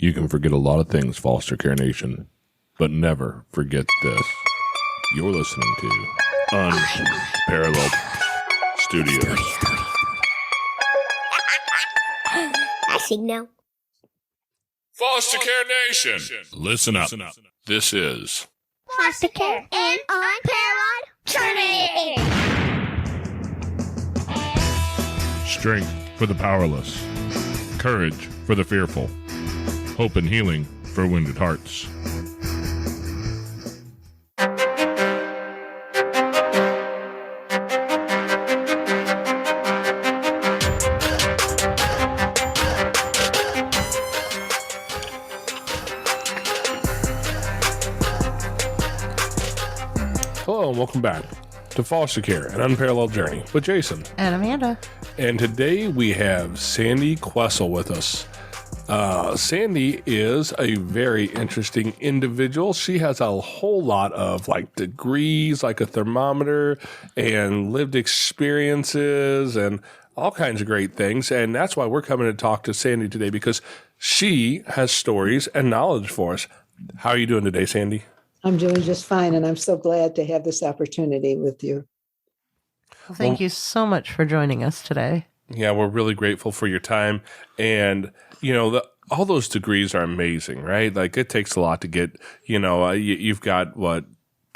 You can forget a lot of things, Foster Care Nation, but never forget this. You're listening to Unparalleled Studios. I sing now. Foster Care Nation, listen up. This is Foster Care and Unparalleled Journey. Strength for the powerless, courage for the fearful, hope and healing for wounded hearts. Hello and welcome back to Foster Care, an Unparalleled Journey with Jason. And Amanda. And today we have Sandi Kwessel with us. Sandi is a very interesting individual. She has a whole lot of degrees, like a thermometer, and lived experiences and all kinds of great things. And that's why we're coming to talk to Sandi today, because she has stories and knowledge for us. How are you doing today, Sandi? I'm doing just fine, and I'm so glad to have this opportunity with you. Well, thank you so much for joining us today. Yeah, we're really grateful for your time. And, all those degrees are amazing, right? Like, it takes a lot to get, you've got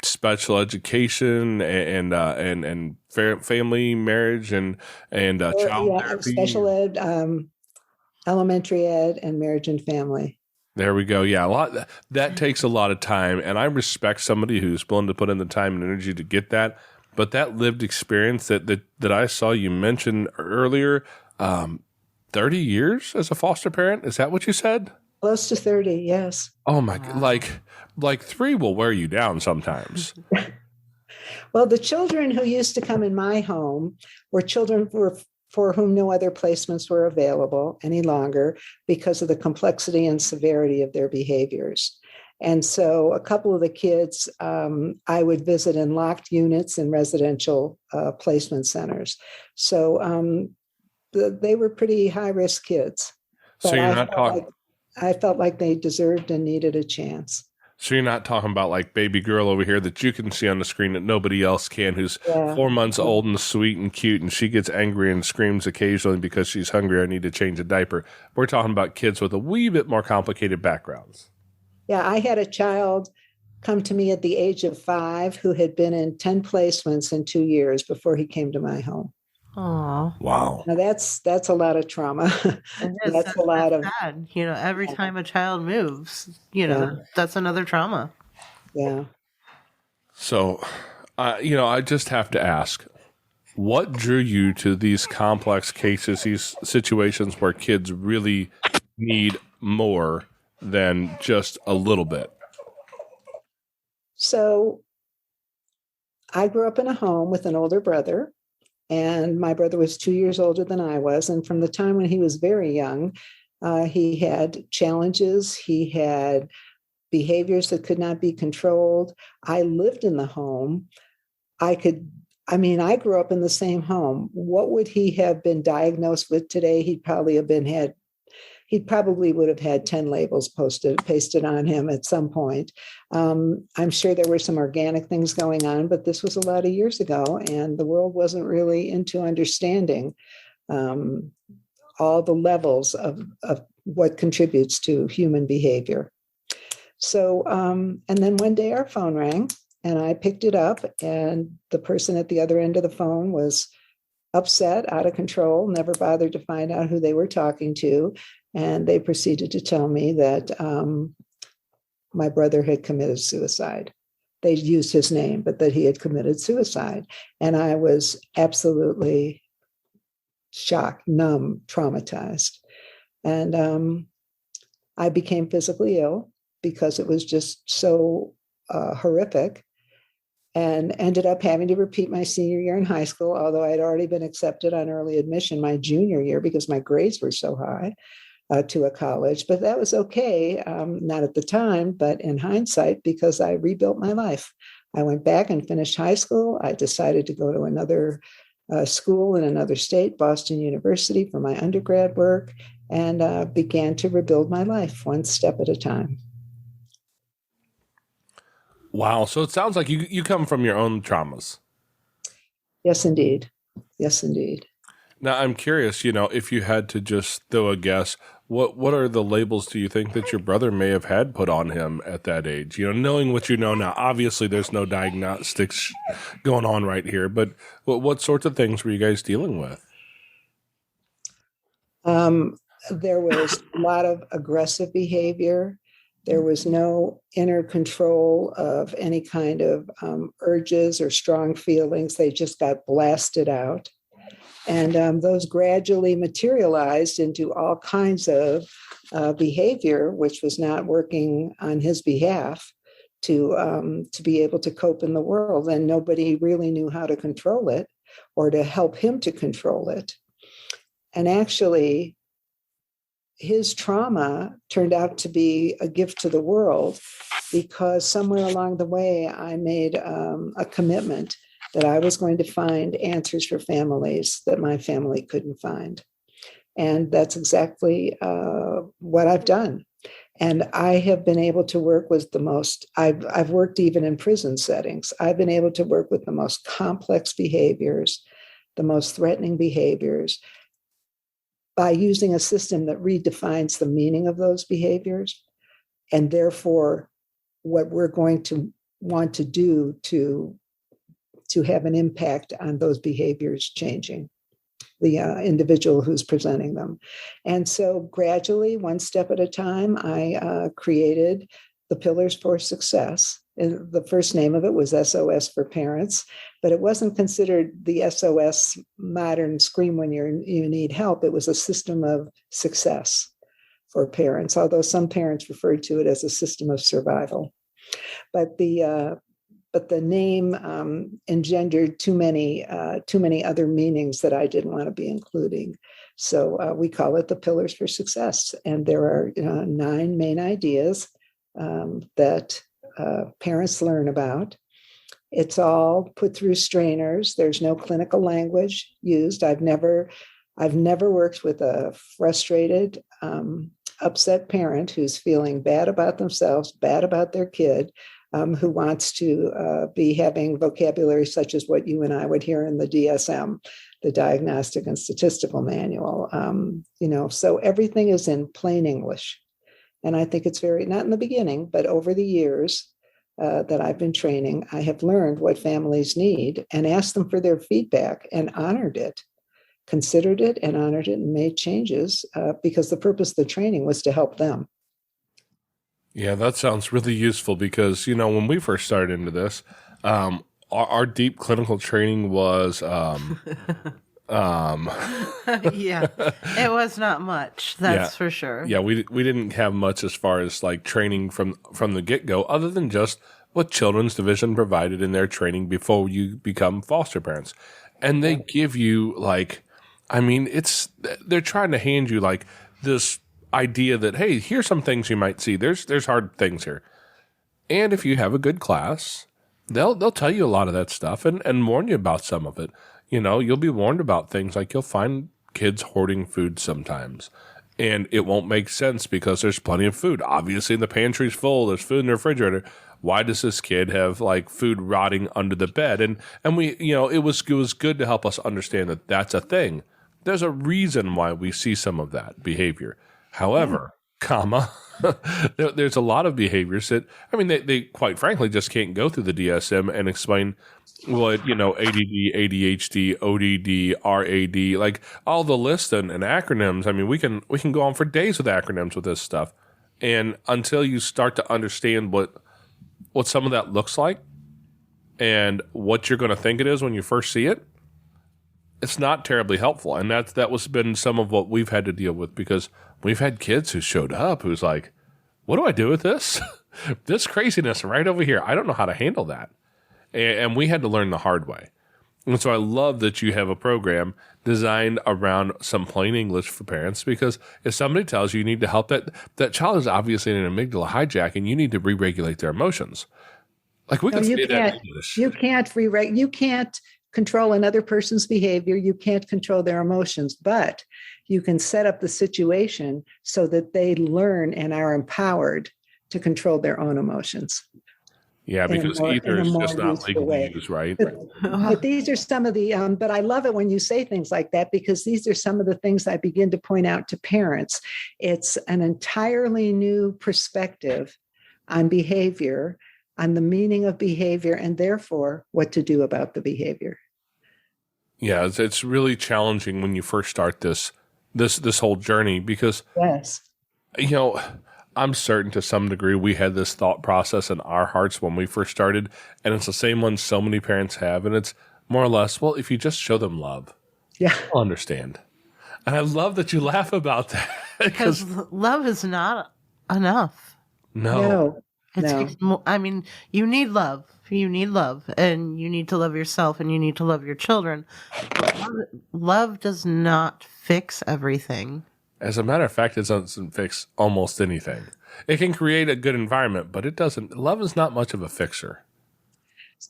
special education and family, marriage, and child therapy. Special ed, elementary ed, and marriage and family. There we go. Yeah, that takes a lot of time, and I respect somebody who's willing to put in the time and energy to get that. But that lived experience that I saw you mention earlier, 30 years as a foster parent, is that what you said? Close to 30, yes. Oh my God! Like 3 will wear you down sometimes. Well, the children who used to come in my home were children for whom no other placements were available any longer because of the complexity and severity of their behaviors. And so a couple of the kids I would visit in locked units in residential placement centers. So they were pretty high-risk kids. So you're not talking... I felt like they deserved and needed a chance. So you're not talking about like baby girl over here that you can see on the screen that nobody else can, who's 4 months old and sweet and cute, and she gets angry and screams occasionally because she's hungry. I need to change a diaper. We're talking about kids with a wee bit more complicated backgrounds. Yeah, I had a child come to me at the age of 5 who had been in 10 placements in 2 years before he came to my home. Oh, wow! Now that's a lot of trauma. That's a lot of sad. Every time a child moves, that's another trauma. Yeah. So, I just have to ask, what drew you to these complex cases, these situations where kids really need more than just a little bit? So, I grew up in a home with an older brother. And my brother was 2 years older than I was. And from the time when he was very young, he had challenges. He had behaviors that could not be controlled. I lived in the home. I grew up in the same home. What would he have been diagnosed with today? He probably would have had 10 labels pasted on him at some point. I'm sure there were some organic things going on, but this was a lot of years ago, and the world wasn't really into understanding all the levels of what contributes to human behavior. So, and then one day our phone rang, and I picked it up, and the person at the other end of the phone was upset, out of control, never bothered to find out who they were talking to. And they proceeded to tell me that my brother had committed suicide. They used his name, but that he had committed suicide. And I was absolutely shocked, numb, traumatized. And I became physically ill because it was just so horrific, and ended up having to repeat my senior year in high school, although I'd already been accepted on early admission my junior year because my grades were so high. To a college, but that was okay, not at the time, but in hindsight, because I rebuilt my life. I went back and finished high school. I decided to go to another school in another state, Boston University, for my undergrad work, and began to rebuild my life one step at a time. Wow. So it sounds like you come from your own traumas. Yes, indeed. Yes, indeed. Now, I'm curious, if you had to just throw a guess, what are the labels do you think that your brother may have had put on him at that age? Knowing what you know now, obviously there's no diagnostics going on right here, but what sorts of things were you guys dealing with? There was a lot of aggressive behavior. There was no inner control of any kind of urges or strong feelings. They just got blasted out. And those gradually materialized into all kinds of behavior, which was not working on his behalf to be able to cope in the world. And nobody really knew how to control it or to help him to control it. And actually, his trauma turned out to be a gift to the world because somewhere along the way, I made a commitment that I was going to find answers for families that my family couldn't find. And that's exactly what I've done. And I have been able to work with I've worked even in prison settings. I've been able to work with the most complex behaviors, the most threatening behaviors, by using a system that redefines the meaning of those behaviors, and therefore what we're going to want to do to have an impact on those behaviors changing the individual who's presenting them. And so gradually, one step at a time, I created the Pillars for Success. And the first name of it was SOS for Parents, but it wasn't considered the SOS modern scream when you need help. It was a system of success for parents, although some parents referred to it as a system of survival. But the name engendered too many other meanings that I didn't want to be including. So we call it the Pillars for Success. And there are 9 main ideas that parents learn about. It's all put through strainers. There's no clinical language used. I've never worked with a frustrated, upset parent who's feeling bad about themselves, bad about their kid, who wants to be having vocabulary such as what you and I would hear in the DSM, the Diagnostic and Statistical Manual. So everything is in plain English. And I think it's not in the beginning, but over the years that I've been training, I have learned what families need and asked them for their feedback and honored it, considered it and honored it and made changes because the purpose of the training was to help them. Yeah, that sounds really useful because, when we first started into this, our deep clinical training was yeah, it was not much. That's for sure. Yeah, we didn't have much as far as like training from the get-go, other than just what Children's Division provided in their training before you become foster parents. And they give you they're trying to hand you like this idea that, hey, here's some things you might see. There's hard things here. And if you have a good class, they'll tell you a lot of that stuff and warn you about some of it. You'll be warned about things like you'll find kids hoarding food sometimes. And it won't make sense because there's plenty of food. Obviously, the pantry's full. There's food in the refrigerator. Why does this kid have like food rotting under the bed? And we, it was good to help us understand that that's a thing. There's a reason why we see some of that behavior. However, there's a lot of behaviors that, they quite frankly just can't go through the DSM and explain what, ADD, ADHD, ODD, RAD, like all the lists and acronyms. We can go on for days with acronyms with this stuff. And until you start to understand what some of that looks like and what you're going to think it is when you first see it, it's not terribly helpful. And that was been some of what we've had to deal with because we've had kids who showed up who's like, what do I do with this? This craziness right over here. I don't know how to handle that. And we had to learn the hard way. And so I love that you have a program designed around some plain English for parents, because if somebody tells you you need to help that child is obviously in an amygdala hijack and you need to re-regulate their emotions. Like we can say that in English. You can't control another person's behavior. You can't control their emotions, but you can set up the situation so that they learn and are empowered to control their own emotions. Yeah, because either is just not legal to use, right? But these are some of the, but I love it when you say things like that, because these are some of the things I begin to point out to parents. It's an entirely new perspective on behavior, on the meaning of behavior, and therefore what to do about the behavior. Yeah, it's really challenging when you first start this whole journey, because Yes. I'm certain to some degree we had this thought process in our hearts when we first started, and it's the same one so many parents have, and it's more or less, well, if you just show them love, Yeah, they'll understand. And I love that you laugh about that. Because love is not enough. No. It takes more. I mean, you need love. You need love, and you need to love yourself, and you need to love your children. But love does not fix everything. As a matter of fact, it doesn't fix almost anything. It can create a good environment, but it doesn't. Love is not much of a fixer.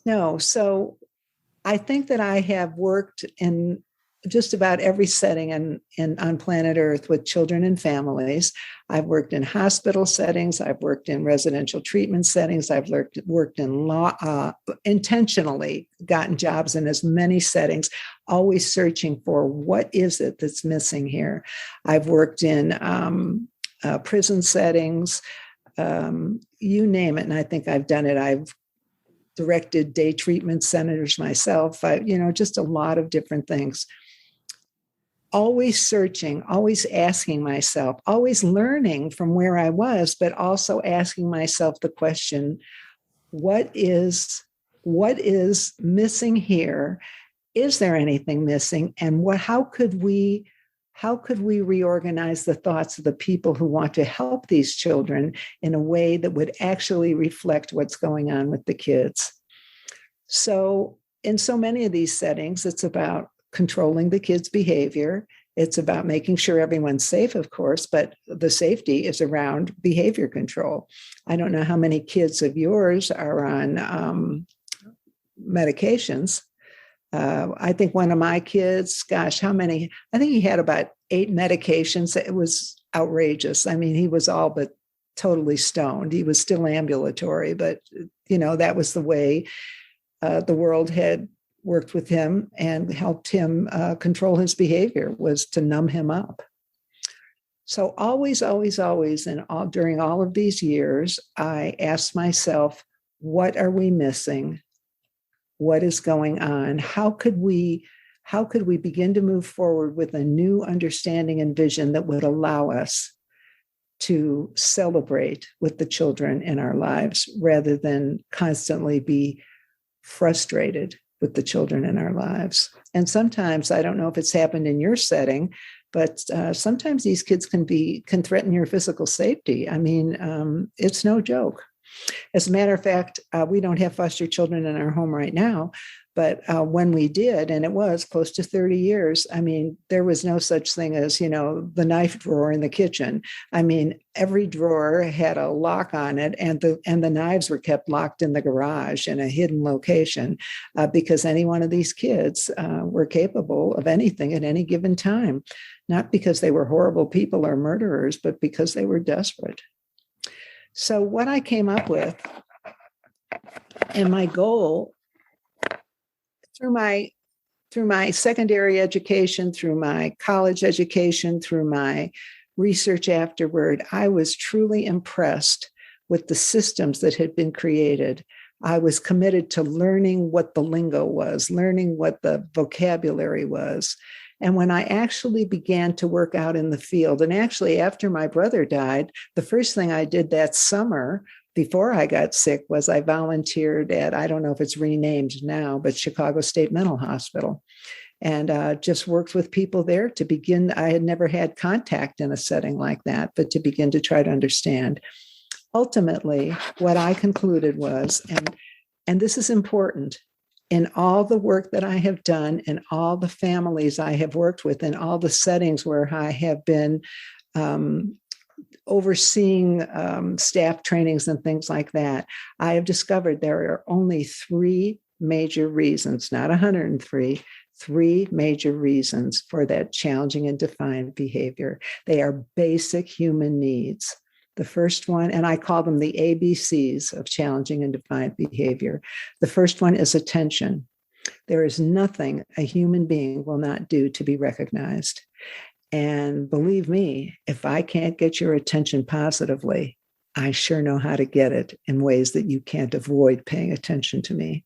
no. So I think that I have worked in just about every setting on planet Earth with children and families. I've worked in hospital settings. I've worked in residential treatment settings. I've worked in law, intentionally gotten jobs in as many settings, always searching for what is it that's missing here. I've worked in prison settings, you name it. And I think I've done it. I've directed day treatment centers myself. Just a lot of different things. Always searching, always asking myself, always learning from where I was, but also asking myself the question, what is missing here? Is there anything missing? And how could we reorganize the thoughts of the people who want to help these children in a way that would actually reflect what's going on with the kids? So in so many of these settings, it's about controlling the kids' behavior. It's about making sure everyone's safe, of course, but the safety is around behavior control. I don't know how many kids of yours are on medications. I think one of my kids, gosh, how many? I think he had about 8 medications. It was outrageous. I mean, he was all but totally stoned. He was still ambulatory, but, that was the way the world had worked with him and helped him control his behavior, was to numb him up. So always, always, always, during all of these years, I asked myself, what are we missing? What is going on? How could we begin to move forward with a new understanding and vision that would allow us to celebrate with the children in our lives rather than constantly be frustrated with the children in our lives? And sometimes, I don't know if it's happened in your setting, but sometimes these kids can threaten your physical safety. I mean, it's no joke. As a matter of fact, we don't have foster children in our home right now, but when we did, and it was close to 30 years, I mean, there was no such thing as, the knife drawer in the kitchen. I mean, every drawer had a lock on it, and the knives were kept locked in the garage in a hidden location because any one of these kids were capable of anything at any given time, not because they were horrible people or murderers, but because they were desperate. So what I came up with, and my goal through my secondary education, through my college education, through my research afterward, I was truly impressed with the systems that had been created. I was committed to learning what the lingo was, learning what the vocabulary was. And when I actually began to work out in the field, and actually after my brother died, the first thing I did that summer before I got sick was I volunteered at, I don't know if it's renamed now, but Chicago State Mental Hospital, and just worked with people there to begin. I had never had contact in a setting like that, but to begin to try to understand. Ultimately, what I concluded was, and this is important, in all the work that I have done, in all the families I have worked with, in all the settings where I have been overseeing staff trainings and things like that, I have discovered there are only 3 major reasons, not 103, 3 major reasons for that challenging and defiant behavior. They are basic human needs. The first one, and I call them the ABCs of challenging and defiant behavior. The first one is attention. There is nothing a human being will not do to be recognized. And believe me, if I can't get your attention positively, I sure know how to get it in ways that you can't avoid paying attention to me.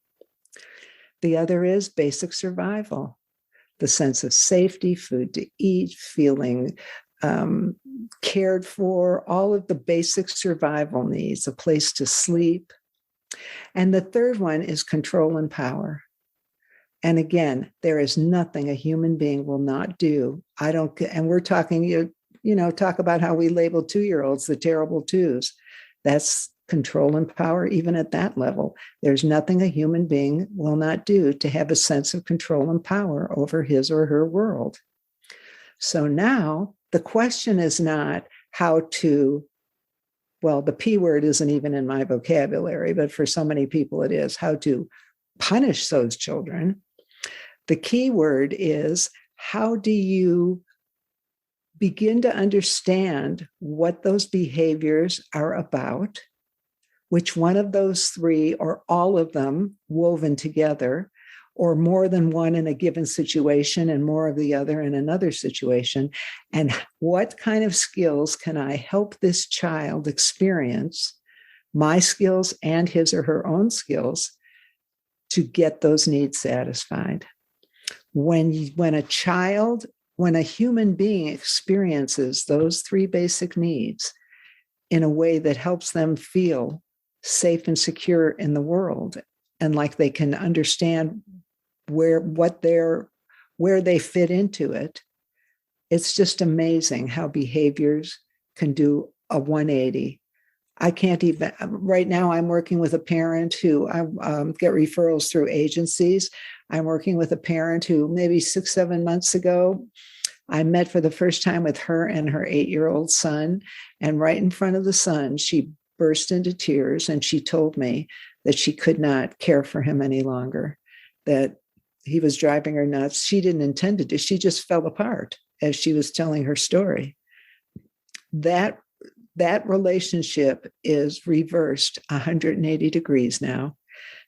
The other is basic survival, the sense of safety, food to eat, feeling cared for, all of the basic survival needs, a place to sleep. And the third one is control and power. And again, there is nothing a human being will not do. And we're talking, talk about how we label 2-year-olds the terrible twos. That's control and power, even at that level. There's nothing a human being will not do to have a sense of control and power over his or her world. So now the question is not how to, well, the P word isn't even in my vocabulary, but for so many people it is, how to punish those children. The key word is, how do you begin to understand what those behaviors are about, which one of those 3 or all of them woven together, or more than one in a given situation and more of the other in another situation, and what kind of skills can I help this child experience, my skills and his or her own skills, to get those needs satisfied. When a human being experiences those 3 basic needs in a way that helps them feel safe and secure in the world, and like they can understand where they fit into it, it's just amazing how behaviors can do a 180. I can't even, right now I'm working with a parent who I get referrals through agencies. I'm working with a parent who maybe 6-7 months ago, I met for the first time with her and her 8-year-old son. And right in front of the son, she burst into tears and she told me that she could not care for him any longer, that he was driving her nuts. She didn't intend to do, she just fell apart as she was telling her story. That relationship is reversed 180 degrees now.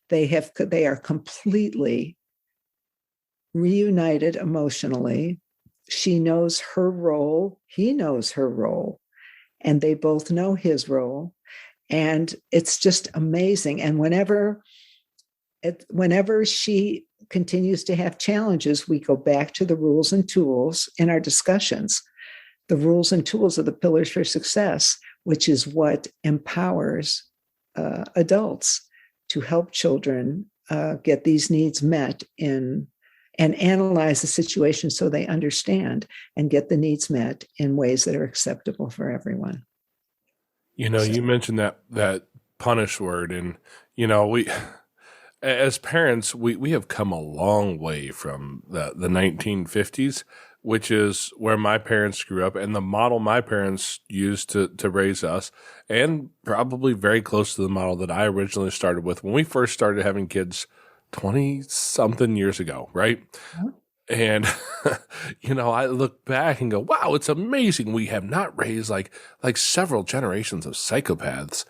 They are completely reunited emotionally. She knows her role, he knows her role, and they both know his role. And it's just amazing. And whenever she continues to have challenges, we go back to the rules and tools in our discussions. The rules and tools are the pillars for success, which is what empowers adults to help children get these needs met and analyze the situation so they understand and get the needs met in ways that are acceptable for everyone. You mentioned that punish word, and we as parents we have come a long way from the 1950s, which is where my parents grew up, and the model my parents used to raise us, and probably very close to the model that I originally started with when we first started having kids 20-something years ago, right? Mm-hmm. And, I look back and go, wow, it's amazing. We have not raised like several generations of psychopaths.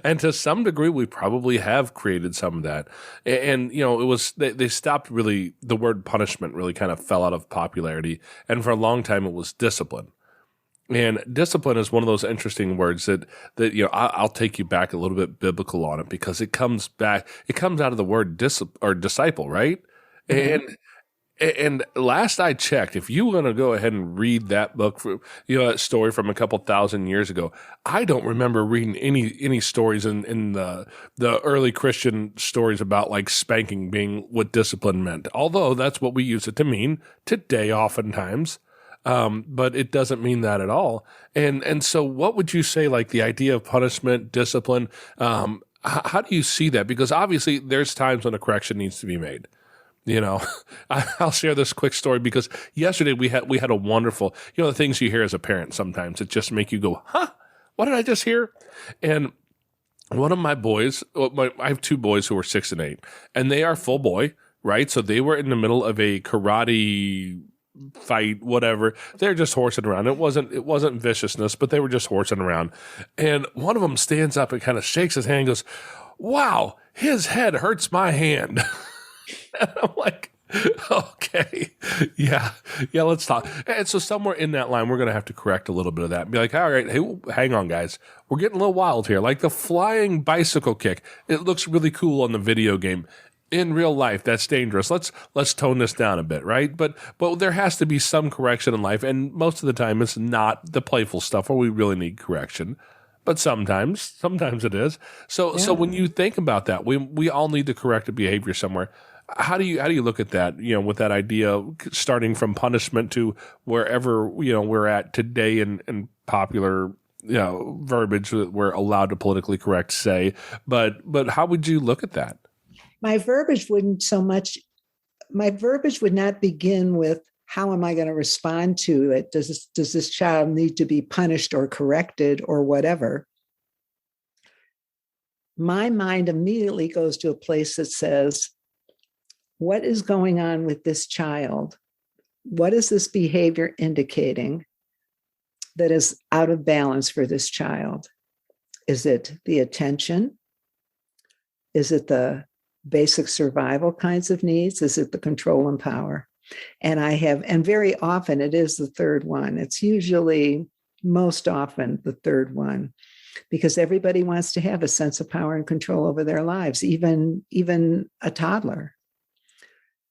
And to some degree, we probably have created some of that. And it was, they stopped really, the word punishment really kind of fell out of popularity. And for a long time, it was discipline. And discipline is one of those interesting words that I'll take you back a little bit biblical on it, because it comes out of the word disciple, right? Mm-hmm. And last I checked, if you want to go ahead and read that book, that story from a couple thousand years ago, I don't remember reading any stories in the early Christian stories about like spanking being what discipline meant. Although that's what we use it to mean today, oftentimes. But it doesn't mean that at all. And so what would you say, like the idea of punishment, discipline, how do you see that? Because obviously there's times when a correction needs to be made. I'll share this quick story, because yesterday we had a wonderful, the things you hear as a parent sometimes, it just make you go, huh, what did I just hear? And one of my boys, I have two boys who are 6 and 8, and they are full boy, right? So they were in the middle of a karate fight, whatever. They're just horsing around. It wasn't viciousness, but they were just horsing around. And one of them stands up and kind of shakes his hand and goes, "Wow, his head hurts my hand." And I'm like, okay, yeah, let's talk. And so somewhere in that line, we're going to have to correct a little bit of that and be like, all right, hey, hang on, guys. We're getting a little wild here. Like the flying bicycle kick, it looks really cool on the video game. In real life, that's dangerous. Let's tone this down a bit, right? But there has to be some correction in life, and most of the time, it's not the playful stuff where we really need correction. But sometimes it is. So when you think about that, we all need to correct a behavior somewhere. How do you look at that? With that idea, starting from punishment to wherever we're at today in popular verbiage that we're allowed to politically correct say. But how would you look at that? My verbiage would not begin with how am I going to respond to it? Does this child need to be punished or corrected or whatever? My mind immediately goes to a place that says, what is going on with this child? What is this behavior indicating that is out of balance for this child? Is it the attention? Is it the basic survival kinds of needs? Is it the control and power? And very often it is the third one. It's usually most often the third one, because everybody wants to have a sense of power and control over their lives, even a toddler.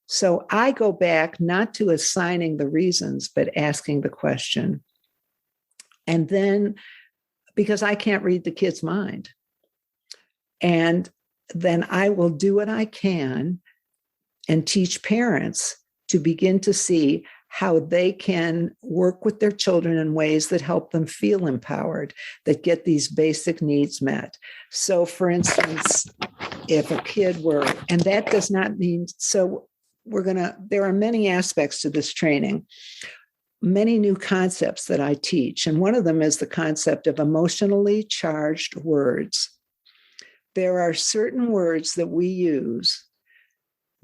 So I go back not to assigning the reasons, but asking the question. And then, because I can't read the kid's mind, and then I will do what I can and teach parents to begin to see how they can work with their children in ways that help them feel empowered, that get these basic needs met. So, for instance, if a kid and that does not mean, there are many aspects to this training, many new concepts that I teach. And one of them is the concept of emotionally charged words. There are certain words that we use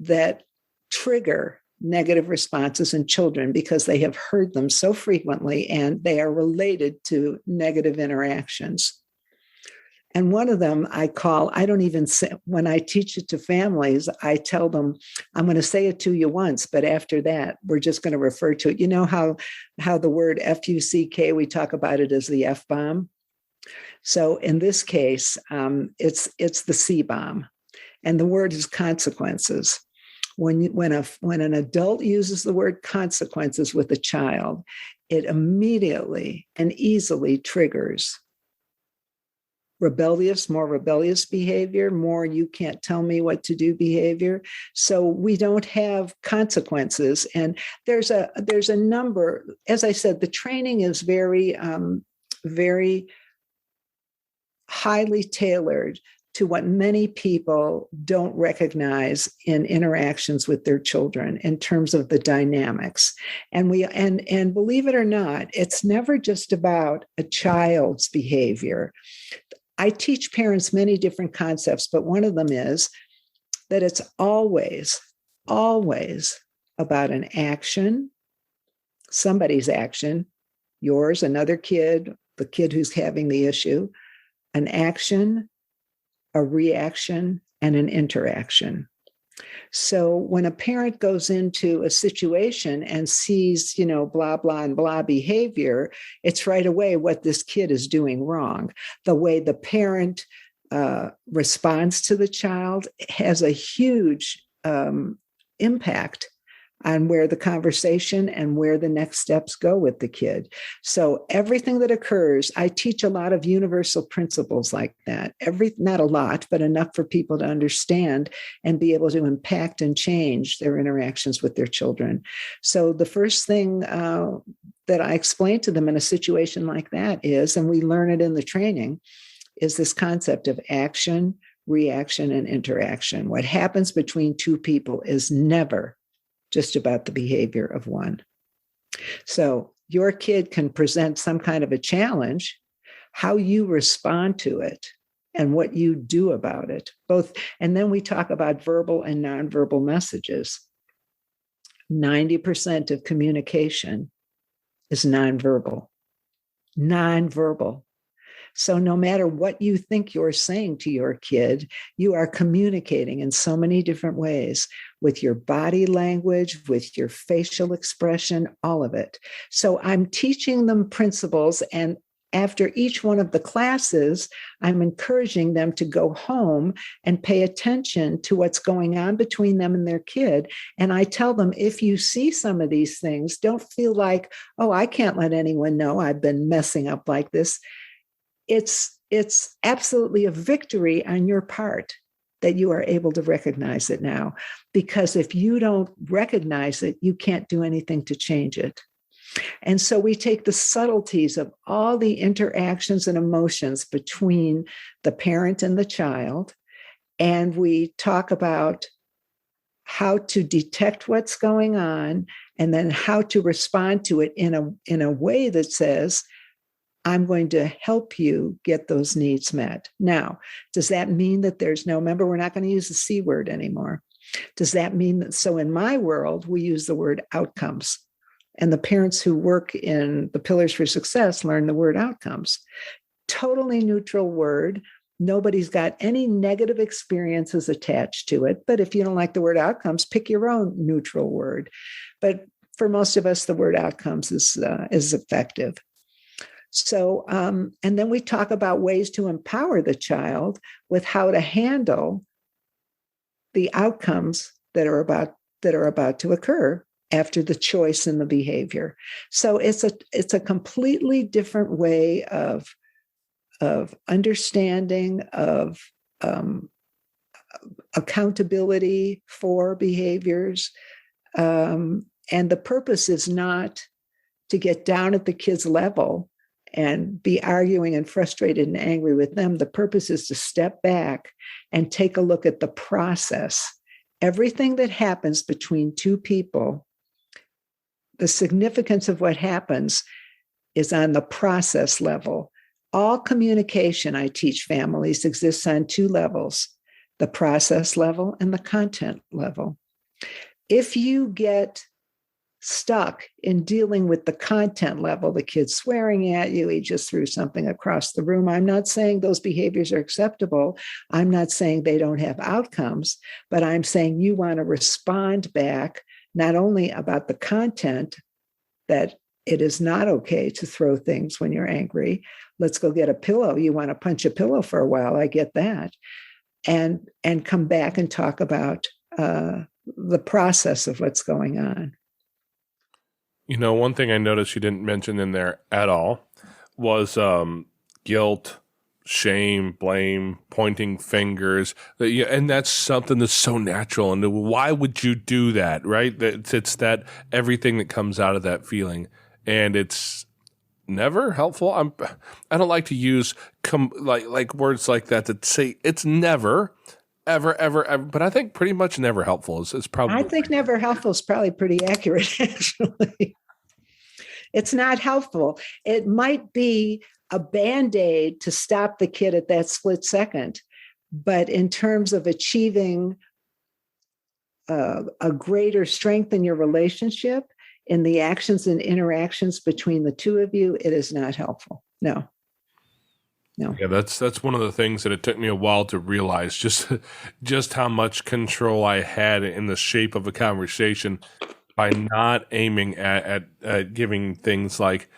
that trigger negative responses in children because they have heard them so frequently and they are related to negative interactions. And one of them I don't even say, when I teach it to families, I tell them, I'm going to say it to you once, but after that, we're just going to refer to it. You know how the word F-U-C-K, we talk about it as the F-bomb. So in this case, it's the C-bomb, and the word is consequences. When an adult uses the word consequences with a child, it immediately and easily triggers more rebellious behavior, more you can't tell me what to do behavior. So we don't have consequences. And there's a number, as I said, the training is very, very highly tailored to what many people don't recognize in interactions with their children in terms of the dynamics. And believe it or not, it's never just about a child's behavior. I teach parents many different concepts, but one of them is that it's always, always about an action, somebody's action, yours, another kid, the kid who's having the issue, an action, a reaction, and an interaction. So when a parent goes into a situation and sees, blah, blah, and blah behavior, it's right away what this kid is doing wrong. The way the parent responds to the child has a huge impact on where the conversation and where the next steps go with the kid. So everything that occurs, I teach a lot of universal principles like that. Not a lot, but enough for people to understand and be able to impact and change their interactions with their children. So the first thing that I explain to them in a situation like that is, and we learn it in the training, is this concept of action, reaction, and interaction. What happens between two people is never just about the behavior of one. So your kid can present some kind of a challenge. How you respond to it and what you do about it. Both. And then we talk about verbal and nonverbal messages. 90% of communication is nonverbal. Nonverbal. So no matter what you think you're saying to your kid, you are communicating in so many different ways with your body language, with your facial expression, all of it. So I'm teaching them principles, and after each one of the classes, I'm encouraging them to go home and pay attention to what's going on between them and their kid. And I tell them, if you see some of these things, don't feel like, oh, I can't let anyone know I've been messing up like this. It's absolutely a victory on your part that you are able to recognize it now. Because if you don't recognize it, you can't do anything to change it. And so we take the subtleties of all the interactions and emotions between the parent and the child, and we talk about how to detect what's going on and then how to respond to it in a way that says, I'm going to help you get those needs met. Now, does that mean that remember, we're not going to use the C word anymore. Does that mean that, so in my world, we use the word outcomes. And the parents who work in the Pillars for Success learn the word outcomes. Totally neutral word. Nobody's got any negative experiences attached to it. But if you don't like the word outcomes, pick your own neutral word. But for most of us, the word outcomes is effective. So, and then we talk about ways to empower the child with how to handle the outcomes that are about to occur after the choice and the behavior. So it's a completely different way of understanding, of accountability for behaviors. And the purpose is not to get down at the kid's level and be arguing and frustrated and angry with them. The purpose is to step back and take a look at the process. Everything that happens between two people, the significance of what happens is on the process level. All communication, I teach families, exists on two levels, the process level and the content level. If you get stuck in dealing with the content level, the kid's swearing at you, he just threw something across the room. I'm not saying those behaviors are acceptable. I'm not saying they don't have outcomes, but I'm saying you want to respond back, not only about the content, that it is not okay to throw things when you're angry. Let's go get a pillow. You want to punch a pillow for a while. I get that. And come back and talk about the process of what's going on. You know, one thing I noticed you didn't mention in there at all was guilt, shame, blame, pointing fingers. And that's something that's so natural. And why would you do that, right? It's that everything that comes out of that feeling. And it's never helpful. I don't like to use like words like that say it's never, ever, but I think pretty much never helpful is probably. I think never helpful is probably pretty accurate, actually. It's not helpful. It might be a Band-Aid to stop the kid at that split second. But in terms of achieving a greater strength in your relationship, in the actions and interactions between the two of you, it is not helpful. No. Yeah, that's one of the things that it took me a while to realize, just how much control I had in the shape of a conversation by not aiming at giving things like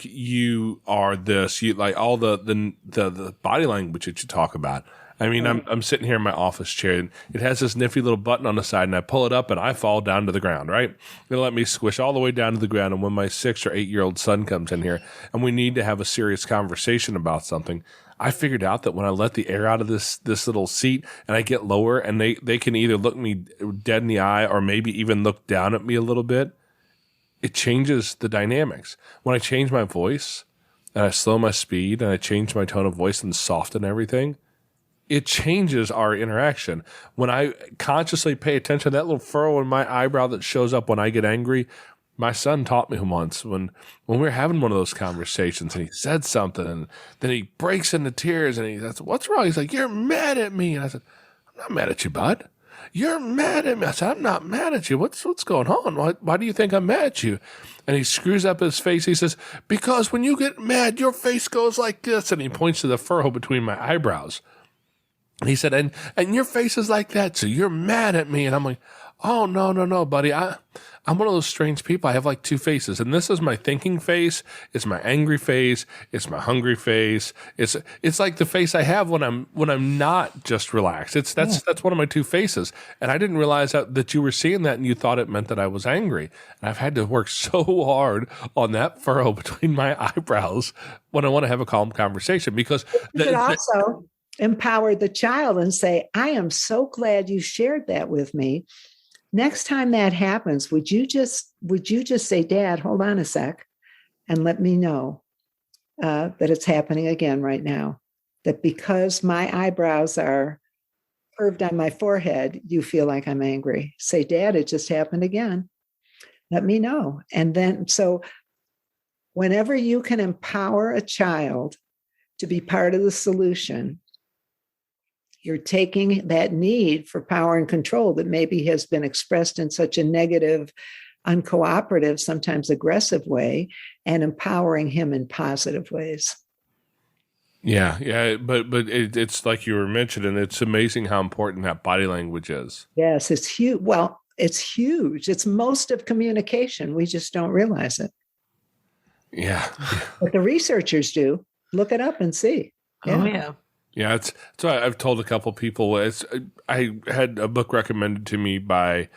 you are this, you like all the body language that you talk about. I mean, I'm sitting here in my office chair, and it has this nifty little button on the side, and I pull it up, and I fall down to the ground, right? It'll let me squish all the way down to the ground, and when my 6 or 8-year-old son comes in here, and we need to have a serious conversation about something, I figured out that when I let the air out of this little seat, and I get lower, and they can either look me dead in the eye or maybe even look down at me a little bit, it changes the dynamics. When I change my voice, and I slow my speed, and I change my tone of voice and soften everything, it changes our interaction. When I consciously pay attention to that little furrow in my eyebrow that shows up when I get angry, My son taught me once when we were having one of those conversations and he said something and then he breaks into tears and he says, "What's wrong?" He's like, "You're mad at me." And I said, "I'm not mad at you, bud. You're mad at me." I said, "I'm not mad at you. What's going on? Why do you think I'm mad at you?" And he screws up his face. He says, "Because when you get mad, your face goes like this." And he points to the furrow between my eyebrows. And he said, and your face is like that, so you're mad at me. And I'm like, "Oh, no, buddy. I'm one of those strange people. I have like two faces. And this is my thinking face. It's my angry face. It's my hungry face. It's like the face I have when I'm not just relaxed. That's one of my two faces. And I didn't realize that you were seeing that and you thought it meant that I was angry. And I've had to work so hard on that furrow between my eyebrows when I want to have a calm conversation because You could also empower the child and say, "I am so glad you shared that with me. Next time that happens, would you just say, 'Dad, hold on a sec, and let me know that it's happening again right now. That because my eyebrows are curved on my forehead, you feel like I'm angry. Say, 'Dad, it just happened again. Let me know.'" And then, so whenever you can empower a child to be part of the solution, you're taking that need for power and control that maybe has been expressed in such a negative, uncooperative, sometimes aggressive way, and empowering him in positive ways. Yeah, but it's like you were mentioning, it's amazing how important that body language is. Yes, it's huge. Well, it's huge. It's most of communication. We just don't realize it. Yeah. But the researchers do. Look it up and see. Oh, yeah. Yeah, so I've told a couple people. I had a book recommended to me by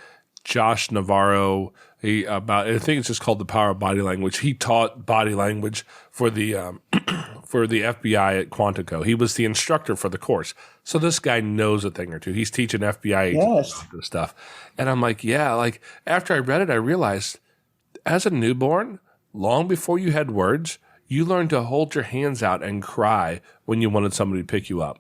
Josh Navarro. I think it's just called The Power of Body Language. He taught body language for the for the FBI at Quantico. He was the instructor for the course. So this guy knows a thing or two. He's teaching FBI agents Yes. and stuff. And I'm like, yeah, like after I read it, I realized as a newborn, long before you had words, you learned to hold your hands out and cry when you wanted somebody to pick you up.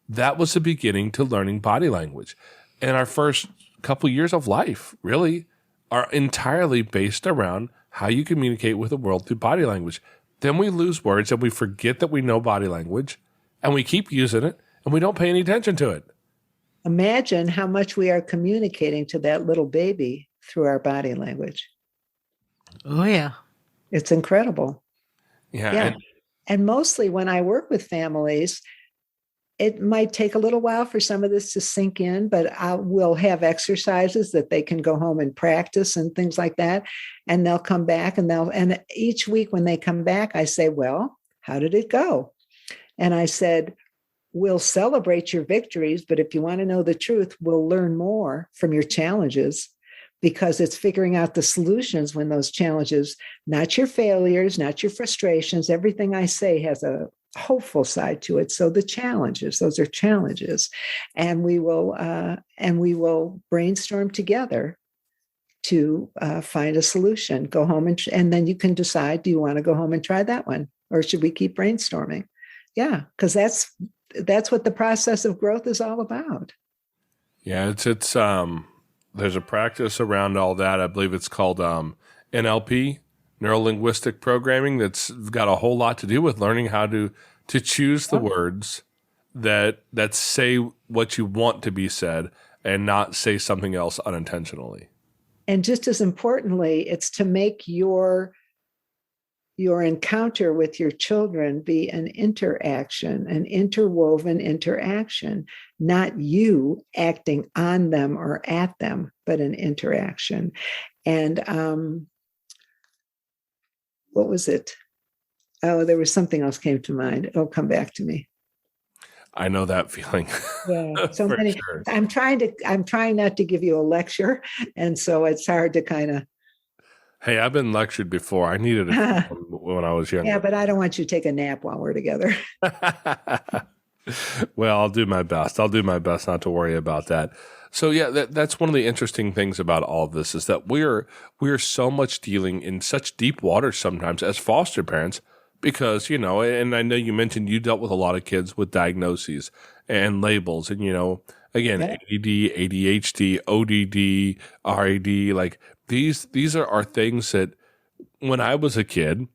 That was the beginning to learning body language. And our first couple years of life really are entirely based around how you communicate with the world through body language. Then we lose words and we forget that we know body language and we keep using it and we don't pay any attention to it. Imagine how much we are communicating to that little baby through our body language. Oh, yeah. It's incredible. Yeah. And mostly when I work with families, it might take a little while for some of this to sink in, but we'll have exercises that they can go home and practice and things like that. And they'll come back and each week when they come back, I say, "Well, how did it go?" And I said, "We'll celebrate your victories, but if you want to know the truth, we'll learn more from your challenges, because it's figuring out the solutions when those challenges, not your failures, not your frustrations. Everything I say has a hopeful side to it. So the challenges, those are challenges. And we will brainstorm together to find a solution. Go home and then you can decide, do you want to go home and try that one? Or should we keep brainstorming?" Yeah, because that's what the process of growth is all about. Yeah, it's there's a practice around all that. I believe it's called NLP, neuro-linguistic programming, that's got a whole lot to do with learning how to choose the words that say what you want to be said and not say something else unintentionally. And just as importantly, it's to make your encounter with your children be an interaction, an interwoven interaction, not you acting on them or at them, but an interaction. And what was it? Oh, there was something else came to mind. It'll come back to me. I know that feeling. Yeah, so For many. sure. I'm trying not to give you a lecture, and so it's hard to kind of. Hey, I've been lectured before. I needed it when I was younger. Yeah, but I don't want you to take a nap while we're together. Well, I'll do my best. I'll do my best not to worry about that. So yeah, that's one of the interesting things about all of this is that we're so much dealing in such deep waters sometimes as foster parents because, and I know you mentioned you dealt with a lot of kids with diagnoses and labels and, Again, Yeah. ADD, ADHD, ODD, RAD, like these are things that when I was a kid,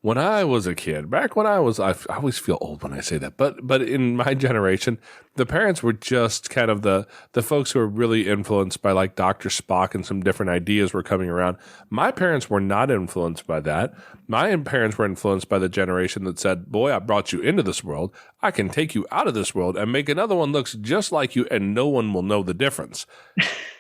back when I always feel old when I say that, but in my generation, the parents were just kind of the folks who were really influenced by like Dr. Spock and some different ideas were coming around. My parents were not influenced by that. My parents were influenced by the generation that said, boy, I brought you into this world. I can take you out of this world and make another one looks just like you and no one will know the difference.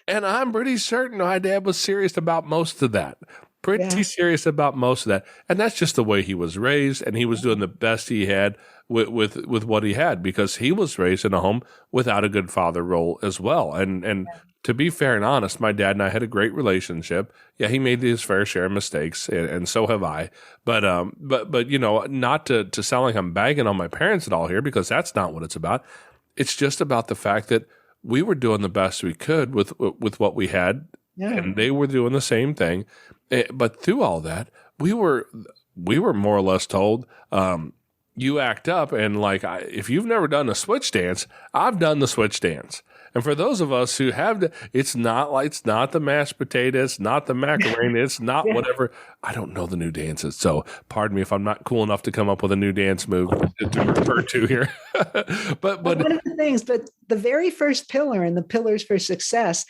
And I'm pretty certain my dad was serious about most of that. Pretty serious about most of that. And that's just the way he was raised, and he was doing the best he had with what he had, because he was raised in a home without a good father role as well. And to be fair and honest, my dad and I had a great relationship. Yeah, he made his fair share of mistakes, and so have I. But you know, not to sound like I'm bagging on my parents at all here, because that's not what it's about. It's just about the fact that we were doing the best we could with what we had, and they were doing the same thing. But through all that, we were more or less told, you act up, and like if you've never done a switch dance, I've done the switch dance. And for those of us who have, it's not the mashed potatoes, not the macaroni, it's not whatever. I don't know the new dances, so pardon me if I'm not cool enough to come up with a new dance move to refer to here. but one of the things, but the very first pillar in the Pillars for Success.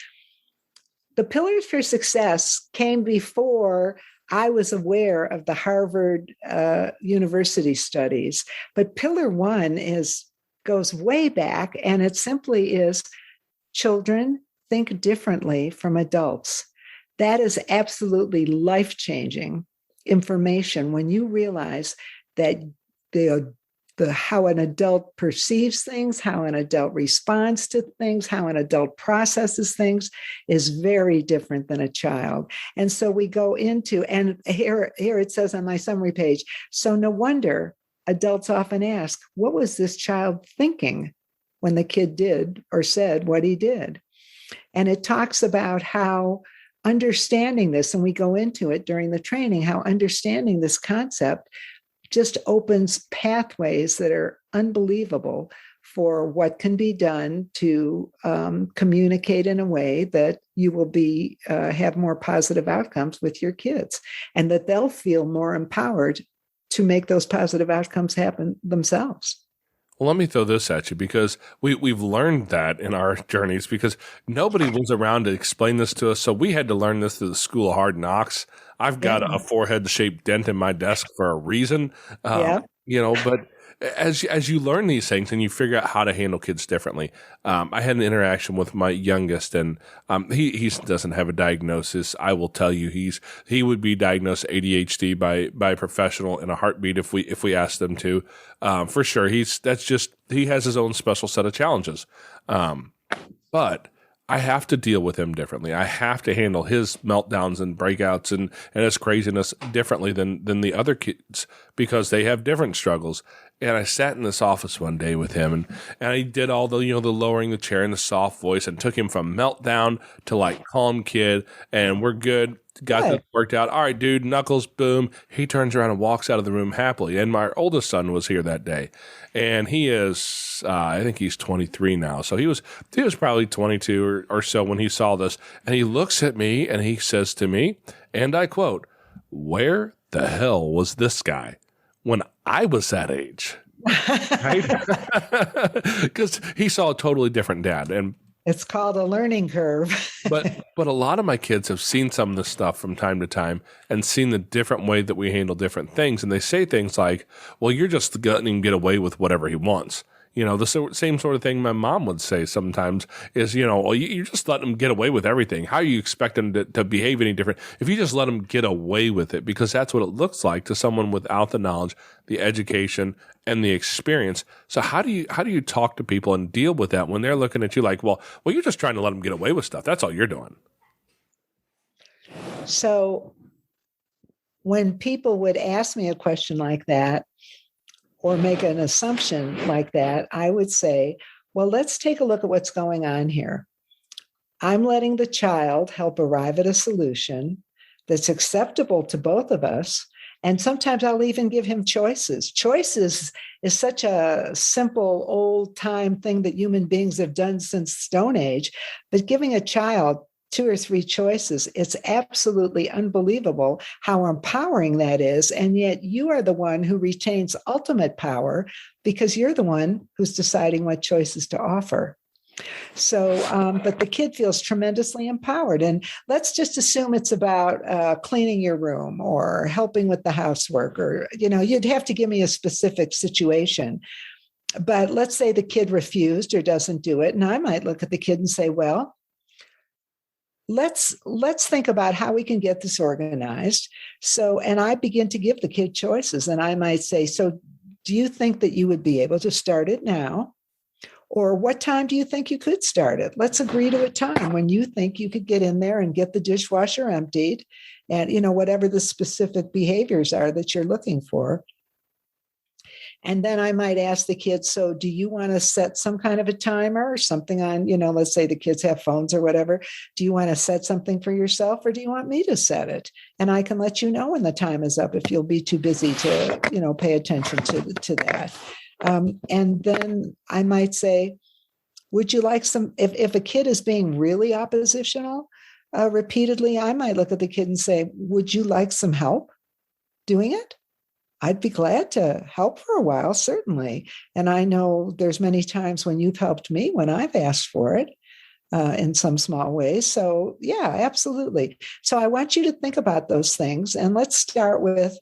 The Pillars for Success came before I was aware of the Harvard University studies. But Pillar 1 goes way back, and it simply is children think differently from adults. That is absolutely life-changing information when you realize that how an adult perceives things, how an adult responds to things, how an adult processes things is very different than a child. And so we go into, and here it says on my summary page, so no wonder adults often ask, what was this child thinking when the kid did or said what he did? And it talks about how understanding this, and we go into it during the training, how understanding this concept just opens pathways that are unbelievable for what can be done to communicate in a way that you will have more positive outcomes with your kids, and that they'll feel more empowered to make those positive outcomes happen themselves. Well, let me throw this at you, because we've learned that in our journeys, because nobody was around to explain this to us. So we had to learn this through the school of hard knocks. I've got a forehead-shaped dent in my desk for a reason. You know, but as you learn these things and you figure out how to handle kids differently, I had an interaction with my youngest, and he doesn't have a diagnosis. I will tell you, he would be diagnosed ADHD by a professional in a heartbeat if we asked them to, for sure. He has his own special set of challenges, but I have to deal with him differently. I have to handle his meltdowns and breakouts and his craziness differently than the other kids, because they have different struggles. And I sat in this office one day with him, and I did all the lowering the chair and the soft voice, and took him from meltdown to like calm kid, and we're good. Got that worked out. All right, dude, knuckles, boom. He turns around and walks out of the room happily. And my oldest son was here that day, and he is, I think he's 23 now. So he was probably 22 or so when he saw this, and he looks at me and he says to me, and I quote, "Where the hell was this guy when I was that age?" Right? Because he saw a totally different dad. And it's called a learning curve. but a lot of my kids have seen some of this stuff from time to time and seen the different way that we handle different things. And they say things like, well, you're just letting him get away with whatever he wants. The same sort of thing my mom would say sometimes is, well, you just let him get away with everything. How you expect him to behave any different if you just let him get away with it? Because that's what it looks like to someone without the knowledge, the education, and the experience. So how do you talk to people and deal with that when they're looking at you like, well, you're just trying to let him get away with stuff. That's all you're doing. So when people would ask me a question like that, or make an assumption like that, I would say, well, let's take a look at what's going on here. I'm letting the child help arrive at a solution that's acceptable to both of us, And sometimes I'll even give him choices. Choices is such a simple, old time thing that human beings have done since Stone Age. But giving a child 2 or 3 choices, it's absolutely unbelievable how empowering that is. And yet you are the one who retains ultimate power because you're the one who's deciding what choices to offer. So, but the kid feels tremendously empowered. And let's just assume it's about cleaning your room or helping with the housework, or, you'd have to give me a specific situation. But let's say the kid refused or doesn't do it. And I might look at the kid and say, well, let's think about how we can get this organized. So, and I begin to give the kid choices. And I might say, so do you think that you would be able to start it now? Or what time do you think you could start it? Let's agree to a time when you think you could get in there and get the dishwasher emptied and, whatever the specific behaviors are that you're looking for. And then I might ask the kids, so do you want to set some kind of a timer or something on, let's say the kids have phones or whatever. Do you want to set something for yourself or do you want me to set it? And I can let you know when the time is up if you'll be too busy to, pay attention to that. And then I might say, would you like some, if a kid is being really oppositional repeatedly, I might look at the kid and say, would you like some help doing it? I'd be glad to help for a while, certainly. And I know there's many times when you've helped me when I've asked for it in some small ways. So yeah, absolutely. So I want you to think about those things. And let's start with,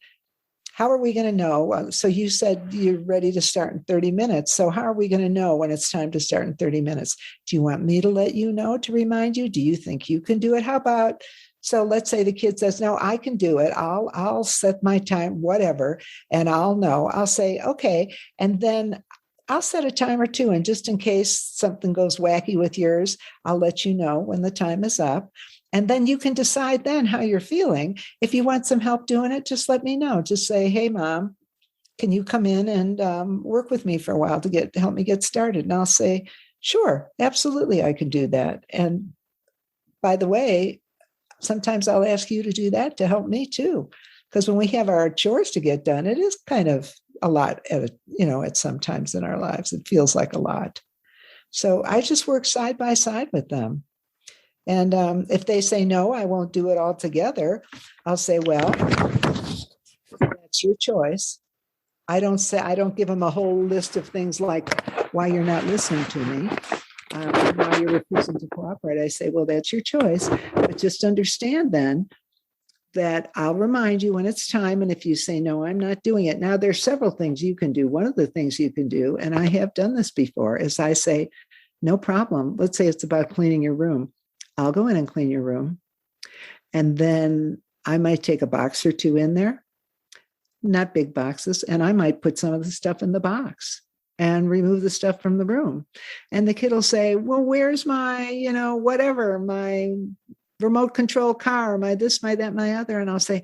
how are we going to know? So you said you're ready to start in 30 minutes. So how are we going to know when it's time to start in 30 minutes? Do you want me to let you know to remind you? Do you think you can do it? How about, so let's say the kid says, no, I can do it. I'll set my time, whatever, and I'll know. I'll say, okay. And then I'll set a timer too. And just in case something goes wacky with yours, I'll let you know when the time is up. And then you can decide then how you're feeling. If you want some help doing it, just let me know. Just say, hey, Mom, can you come in and work with me for a while to help me get started? And I'll say, sure, absolutely, I can do that. And by the way, sometimes I'll ask you to do that to help me too. Because when we have our chores to get done, it is kind of a lot at sometimes in our lives. It feels like a lot. So I just work side by side with them. And if they say, no, I won't do it all together, I'll say, well, that's your choice. I don't give them a whole list of things like why you're not listening to me, why you're refusing to cooperate. I say, well, that's your choice. But just understand then that I'll remind you when it's time. And if you say, no, I'm not doing it. Now, there's several things you can do. One of the things you can do, and I have done this before, is I say, no problem. Let's say it's about cleaning your room. I'll go in and clean your room. And then I might take a box or two in there, not big boxes, and I might put some of the stuff in the box and remove the stuff from the room. And the kid will say, well, where's my, whatever, my remote control car, my this, my that, my other. And I'll say,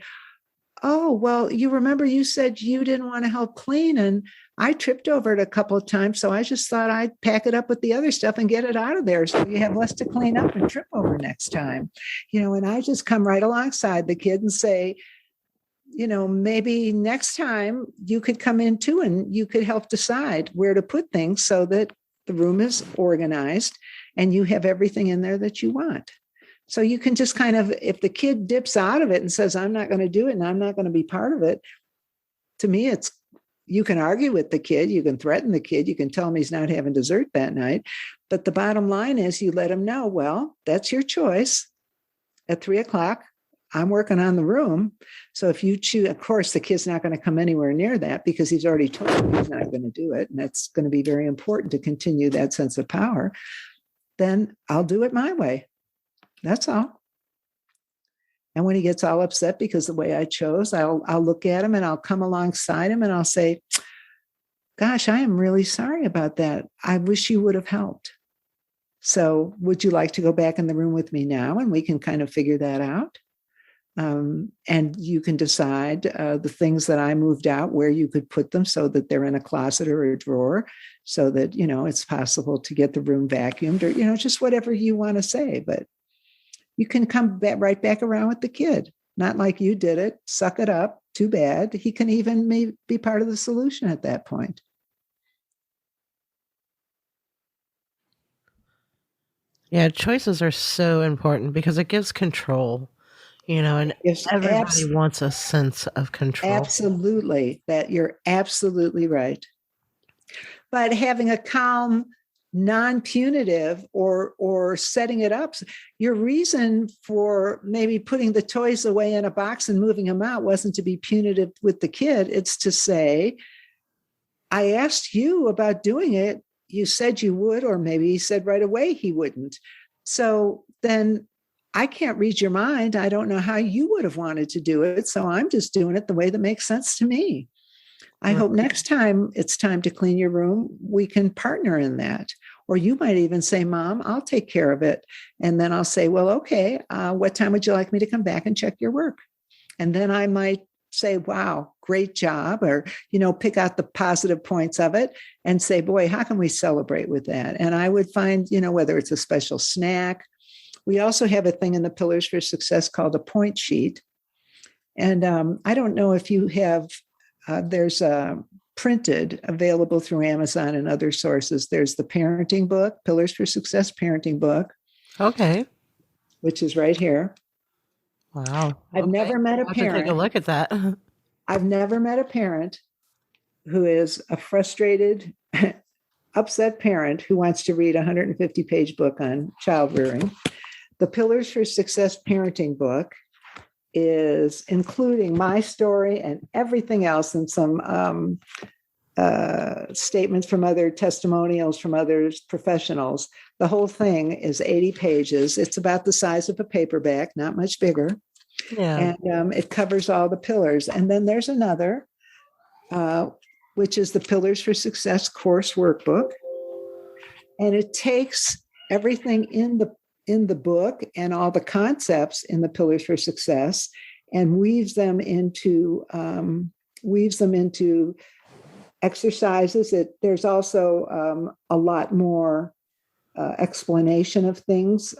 oh, well, you remember you said you didn't want to help clean, and I tripped over it a couple of times. So I just thought I'd pack it up with the other stuff and get it out of there so you have less to clean up and trip over next time. And I just come right alongside the kid and say, maybe next time you could come in too and you could help decide where to put things so that the room is organized and you have everything in there that you want. So you can just kind of, if the kid dips out of it and says, I'm not going to do it and I'm not going to be part of it, to me, you can argue with the kid, you can threaten the kid, you can tell him he's not having dessert that night. But the bottom line is you let him know, well, that's your choice. At 3:00, I'm working on the room. So if you choose, of course, the kid's not going to come anywhere near that because he's already told you he's not going to do it. And that's going to be very important to continue that sense of power. Then I'll do it my way. That's all. And when he gets all upset because the way I chose, I'll look at him and I'll come alongside him and I'll say, gosh, I am really sorry about that. I wish you would have helped. So would you like to go back in the room with me now? And we can kind of figure that out. And you can decide the things that I moved out, where you could put them so that they're in a closet or a drawer so that, it's possible to get the room vacuumed or, just whatever you want to say. But you can come right back around with the kid, not like you did it, suck it up, too bad. He can even be part of the solution at that point. Yeah, choices are so important because it gives control, and Yes, everybody wants a sense of control. Absolutely. That you're absolutely right. But having a calm, non-punitive or setting it up, your reason for maybe putting the toys away in a box and moving them out wasn't to be punitive with the kid. It's to say, I asked you about doing it. You said you would, or maybe he said right away he wouldn't. So then I can't read your mind. I don't know how you would have wanted to do it. So I'm just doing it the way that makes sense to me. I hope next time it's time to clean your room, we can partner in that. Or you might even say, Mom, I'll take care of it. And then I'll say, well, okay, what time would you like me to come back and check your work? And then I might say, wow, great job, or, pick out the positive points of it and say, boy, how can we celebrate with that? And I would find, whether it's a special snack. We also have a thing in the Pillars for Success called a point sheet. And I don't know if you have, there's printed available through Amazon and other sources. There's the parenting book, Pillars for Success parenting book. Okay. Which is right here. Wow. I've never met a I'll have parent. to take a look at that. I've never met a parent who is a frustrated, upset parent who wants to read a 150-page book on child rearing. The Pillars for Success parenting book is including my story and everything else, and some statements from other testimonials from others professionals. The whole thing is 80 pages. It's about the size of a paperback, not much bigger. Yeah. And it covers all the pillars. And then there's another, which is the Pillars for Success course workbook. And it takes everything in the book and all the concepts in the Pillars for Success and weaves them into exercises. There's also a lot more explanation of things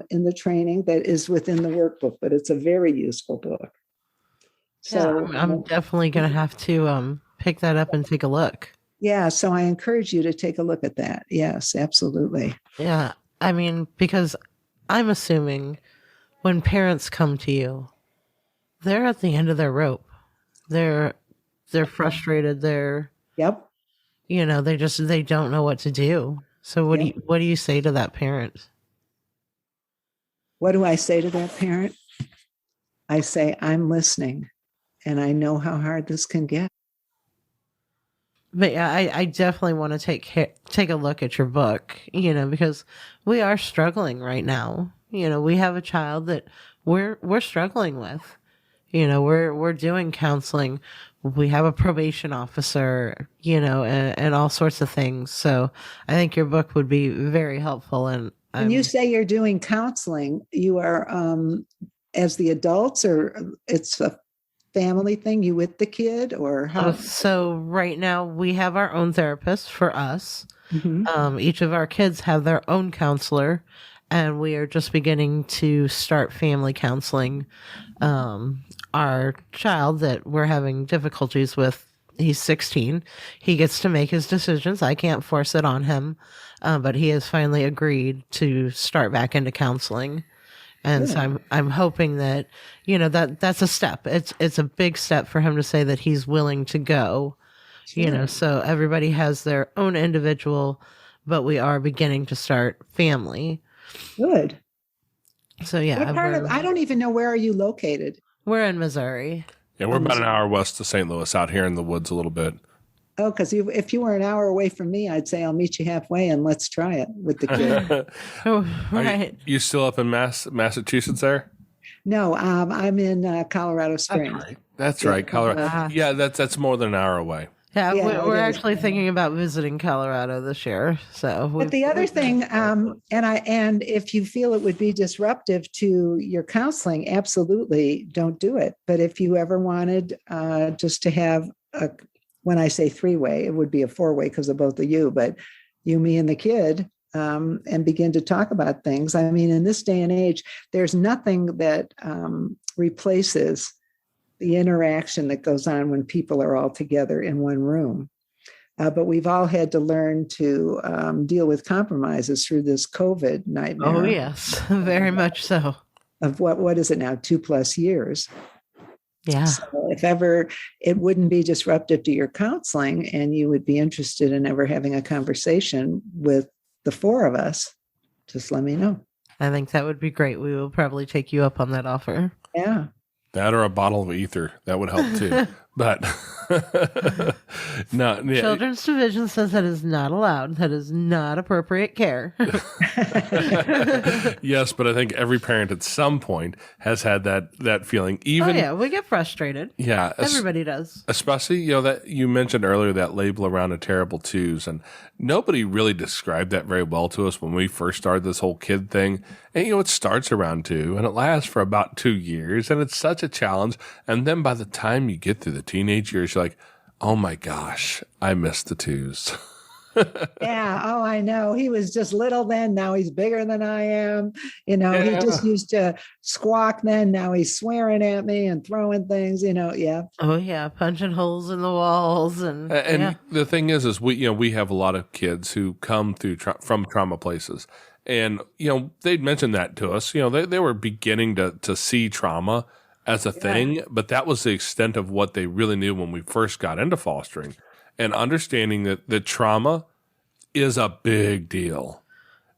in the training that is within the workbook, but it's a very useful book. So yeah, I'm definitely going to have to pick that up and take a look. Yeah, so I encourage you to take a look at that. Yes, absolutely. Yeah, I mean, because I'm assuming when parents come to you, they're at the end of their rope. They're frustrated. Yep. They don't know what to do. So what do you say to that parent? What do I say to that parent? I say, I'm listening and I know how hard this can get. But yeah, I definitely want to take a look at your book, because we are struggling right now. We have a child that we're struggling with. We're doing counseling. We have a probation officer, and all sorts of things. So I think your book would be very helpful. And when you say you're doing counseling, you are as the adults, or it's a family thing, you with the kid, or how? So right now we have our own therapist for us. Mm-hmm. Each of our kids have their own counselor, and we are just beginning to start family counseling. Our child that we're having difficulties with, he's 16. He gets to make his decisions. I can't force it on him, but he has finally agreed to start back into counseling. And so I'm hoping that, that's a step. It's a big step for him to say that he's willing to go, so everybody has their own individual, but we are beginning to start family. Good. So yeah. What part I don't even know, where are you located? We're in Missouri. Yeah, we're about an hour west of St. Louis, out here in the woods a little bit. Oh, because if you were an hour away from me, I'd say I'll meet you halfway and let's try it with the kid. Oh, right. You still up in Massachusetts there? No, I'm in Colorado Springs. That's right. Colorado. Yeah, that's more than an hour away. Yeah, we're actually thinking about visiting Colorado this year. So, but the other thing, and if you feel it would be disruptive to your counseling, absolutely don't do it. But if you ever wanted just to have when I say 3-way, it would be a 4-way because of both of you, but you, me, and the kid, and begin to talk about things. I mean, in this day and age, there's nothing that replaces the interaction that goes on when people are all together in one room. But we've all had to learn to deal with compromises through this COVID nightmare. Oh, yes, very much so. Of what is it now, 2+ years? Yeah. So if ever it wouldn't be disruptive to your counseling and you would be interested in ever having a conversation with the four of us, just let me know. I think that would be great. We will probably take you up on that offer. Yeah. That or a bottle of ether. That would help too. But no, yeah. Children's Division says that is not allowed. That is not appropriate care. Yes, but I think every parent at some point has had that feeling. Even we get frustrated. Yeah, everybody does. Especially, that you mentioned earlier, that label around a terrible twos, and nobody really described that very well to us when we first started this whole kid thing. And it starts around 2 and it lasts for about 2 years, and it's such a challenge. And then by the time you get through the teenage years, you're like, oh my gosh, I miss the twos. Yeah. Oh, I know. He was just little then. Now he's bigger than I am. He just used to squawk then. Now he's swearing at me and throwing things, Yeah. Oh, yeah. Punching holes in the walls. And the thing is we have a lot of kids who come through from trauma places. And, they'd mentioned that to us. They were beginning to see trauma as a thing, but that was the extent of what they really knew when we first got into fostering. And understanding that trauma is a big deal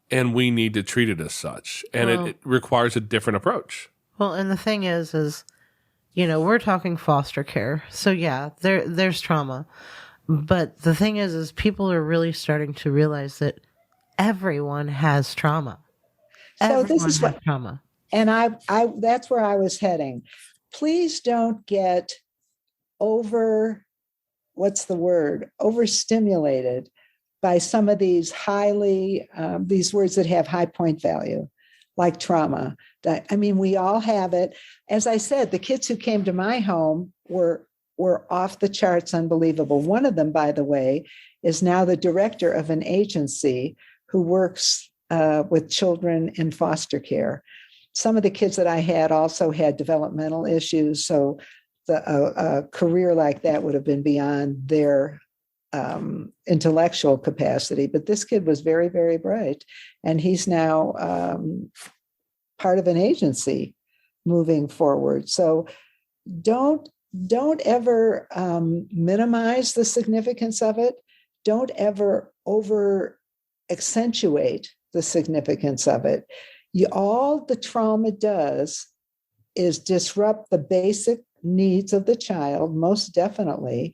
and we need to treat it as such. And it requires a different approach. Well, and the thing is, we're talking foster care. So yeah, there's trauma. But the thing is people are really starting to realize that everyone has trauma. So this is what trauma. And I that's where I was heading. Please don't get overstimulated by some of these these words that have high point value, like trauma. I mean, we all have it. As I said, the kids who came to my home were off the charts, unbelievable. One of them, by the way, is now the director of an agency who works with children in foster care. Some of the kids that I had also had developmental issues, so a career like that would have been beyond their intellectual capacity. But this kid was very, very bright, and he's now part of an agency moving forward. So don't ever minimize the significance of it. Don't ever over accentuate the significance of it. All the trauma does is disrupt the basic needs of the child, most definitely,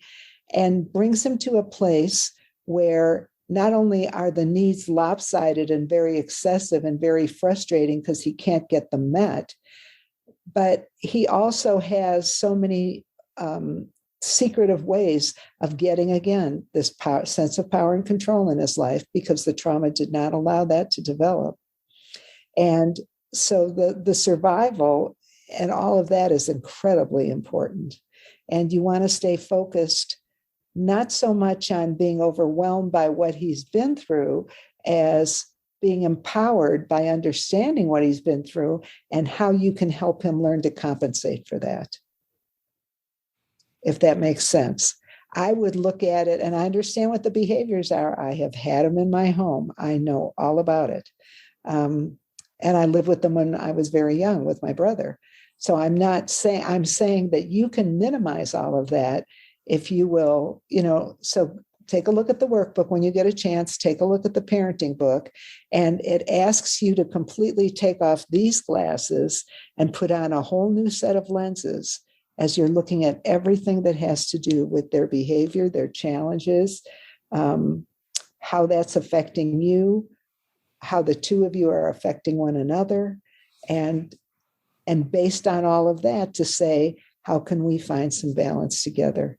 and brings him to a place where not only are the needs lopsided and very excessive and very frustrating because he can't get them met, but he also has so many secretive ways of getting, again, this sense of power and control in his life because the trauma did not allow that to develop. And so the survival and all of that is incredibly important. And you want to stay focused, not so much on being overwhelmed by what he's been through as being empowered by understanding what he's been through and how you can help him learn to compensate for that. If that makes sense. I would look at it, and I understand what the behaviors are. I have had them in my home. I know all about it. And I lived with them when I was very young with my brother. So I'm saying that you can minimize all of that if you will, so take a look at the workbook when you get a chance, take a look at the parenting book, and it asks you to completely take off these glasses and put on a whole new set of lenses as you're looking at everything that has to do with their behavior, their challenges, how that's affecting you, how the two of you are affecting one another, and based on all of that to say, how can we find some balance together?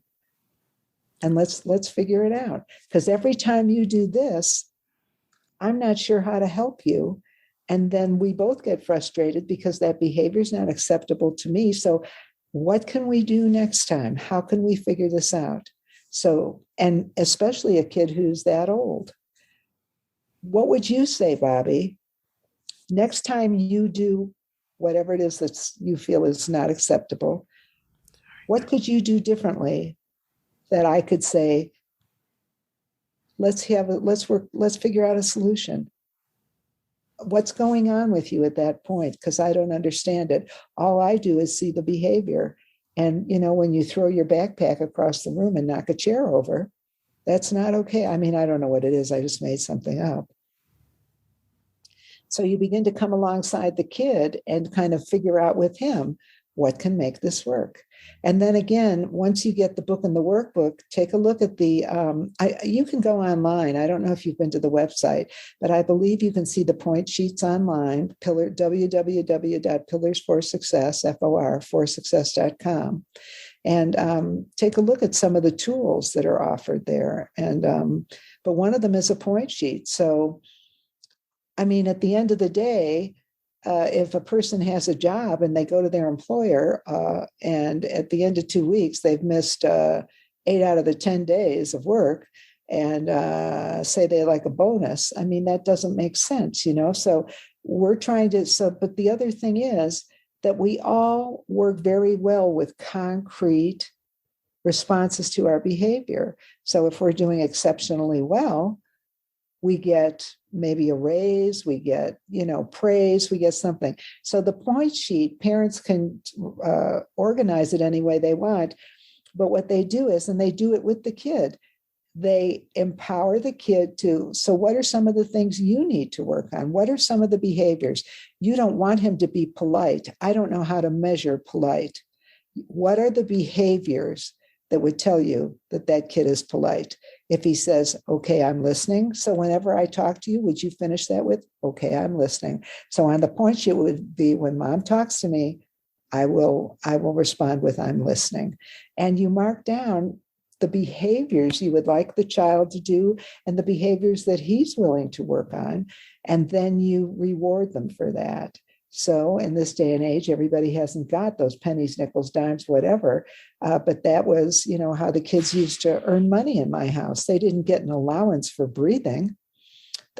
And let's figure it out. Because every time you do this, I'm not sure how to help you. And then we both get frustrated because that behavior is not acceptable to me. So what can we do next time? How can we figure this out? So, and especially a kid who's that old. What would you say, Bobby, next time you do whatever it is that you feel is not acceptable? What could you do differently that I could say, let's figure out a solution. What's going on with you at that point? Because I don't understand it. All I do is see the behavior. And, when you throw your backpack across the room and knock a chair over, that's not okay. I mean, I don't know what it is. I just made something up. So you begin to come alongside the kid and kind of figure out with him what can make this work. And then again, once you get the book and the workbook, take a look at the, you can go online. I don't know if you've been to the website, but I believe you can see the point sheets online, www.pillars4success.com. And take a look at some of the tools that are offered there. And but one of them is a point sheet. So, I mean, at the end of the day, if a person has a job and they go to their employer and at the end of 2 weeks, they've missed 8 out of the 10 days of work and say they like a bonus, I mean, that doesn't make sense, So we're trying to, but the other thing is that we all work very well with concrete responses to our behavior. So if we're doing exceptionally well, we get maybe a raise, we get, praise, we get something. So the point sheet, parents can organize it any way they want. But what they do is, and they do it with the kid, they empower the kid so what are some of the things you need to work on? What are some of the behaviors? You don't want him to be polite. I don't know how to measure polite. What are the behaviors that would tell you that kid is polite? If he says, okay, I'm listening. So whenever I talk to you, would you finish that with, okay, I'm listening. So on the point sheet would be, when mom talks to me, I will respond with, I'm listening. And you mark down the behaviors you would like the child to do and the behaviors that he's willing to work on. And then you reward them for that. So in this day and age, everybody hasn't got those pennies, nickels, dimes, whatever. But that was, how the kids used to earn money in my house. They didn't get an allowance for breathing,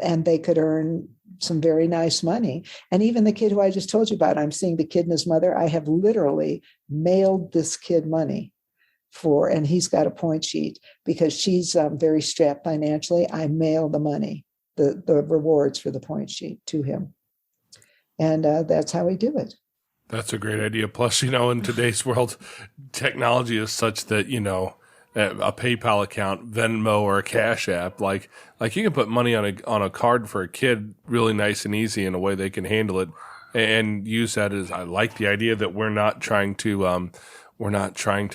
and they could earn some very nice money. And even the kid who I just told you about, I'm seeing the kid and his mother. I have literally mailed this kid money and he's got a point sheet because she's very strapped financially. I mail the money, the rewards for the point sheet to him. And that's how we do it. That's a great idea. Plus, in today's world, technology is such that, a PayPal account, Venmo, or a Cash App, like you can put money on a card for a kid really nice and easy in a way they can handle it and use that as, I like the idea that we're not trying to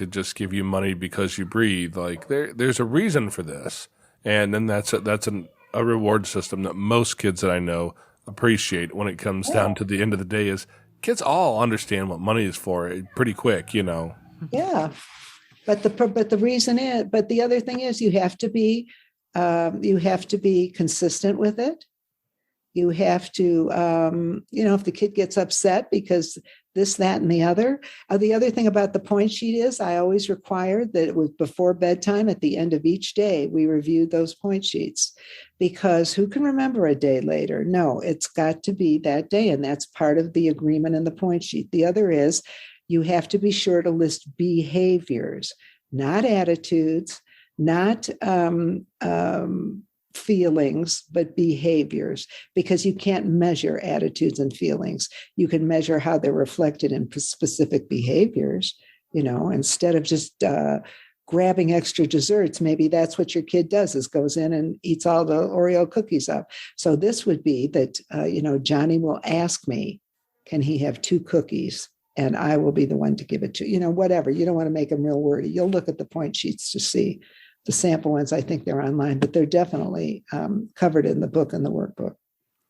just give you money because you breathe. Like there's a reason for this. And then that's a reward system that most kids that I know appreciate when it comes down to the end of the day. Is kids all understand what money is for pretty quick, Yeah. But the other thing is you have to be consistent with it. You have to, if the kid gets upset because this, that, and the other. The other thing about the point sheet is I always required that it was before bedtime at the end of each day, we reviewed those point sheets, because who can remember a day later? No, it's got to be that day. And that's part of the agreement in the point sheet. The other is you have to be sure to list behaviors, not attitudes, not feelings, but behaviors, because you can't measure attitudes and feelings. You can measure how they're reflected in specific behaviors, instead of just grabbing extra desserts. Maybe that's what your kid does, is goes in and eats all the Oreo cookies up. So this would be that, Johnny will ask me, can he have 2 cookies? And I will be the one to give it to, whatever. You don't want to make them real wordy. You'll look at the point sheets to see. The sample ones, I think they're online, but they're definitely covered in the book and the workbook.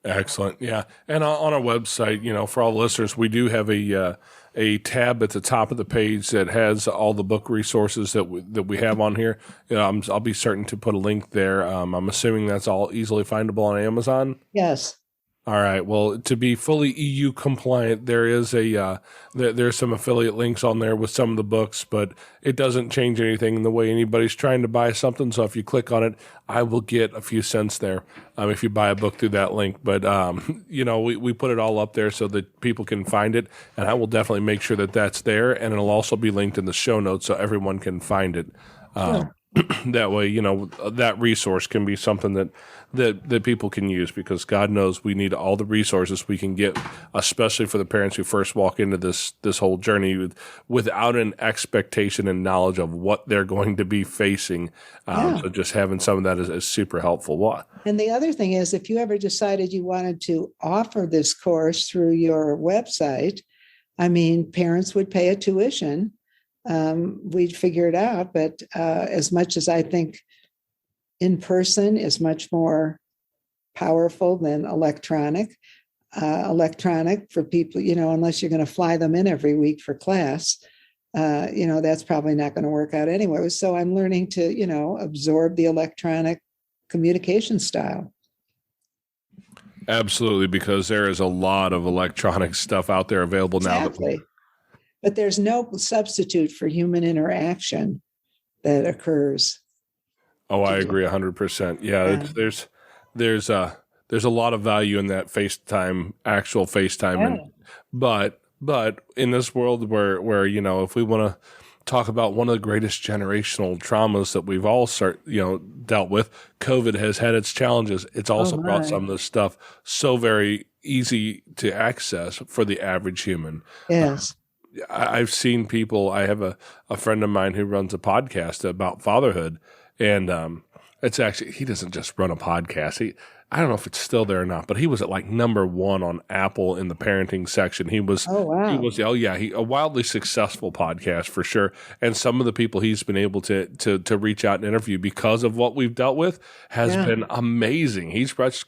Excellent. Yeah. And on our website, for all listeners, we do have a tab at the top of the page that has all the book resources that we have on here. I'll be certain to put a link there. I'm assuming that's all easily findable on Amazon. Yes. All right. Well, to be fully EU compliant, there is there's some affiliate links on there with some of the books, but it doesn't change anything in the way anybody's trying to buy something. So if you click on it, I will get a few cents there if you buy a book through that link. But we put it all up there so that people can find it, and I will definitely make sure that that's there, and it'll also be linked in the show notes so everyone can find it. That way, that resource can be something that people can use, because God knows we need all the resources we can get, especially for the parents who first walk into this whole journey without an expectation and knowledge of what they're going to be facing. So just having some of that is super helpful. And the other thing is, if you ever decided you wanted to offer this course through your website, parents would pay a tuition. We'd figure it out. But as much as I think in person is much more powerful than electronic for people, unless you're going to fly them in every week for class, that's probably not going to work out anyway. So I'm learning to, absorb the electronic communication style. Absolutely, because there is a lot of electronic stuff out there available now. Exactly. But there's no substitute for human interaction that occurs. Oh, I agree 100%. Yeah. There's a lot of value in that actual FaceTime. Yeah. But in this world where if we want to talk about one of the greatest generational traumas that we've all dealt with, COVID has had its challenges. It's also brought some of this stuff so very easy to access for the average human. Yes. I've seen people. I have a friend of mine who runs a podcast about fatherhood, and it's actually, he doesn't just run a podcast. I don't know if it's still there or not, but he was at like number 1 on Apple in the parenting section. He was, a wildly successful podcast for sure. And some of the people he's been able to reach out and interview because of what we've dealt with has been amazing. He's reached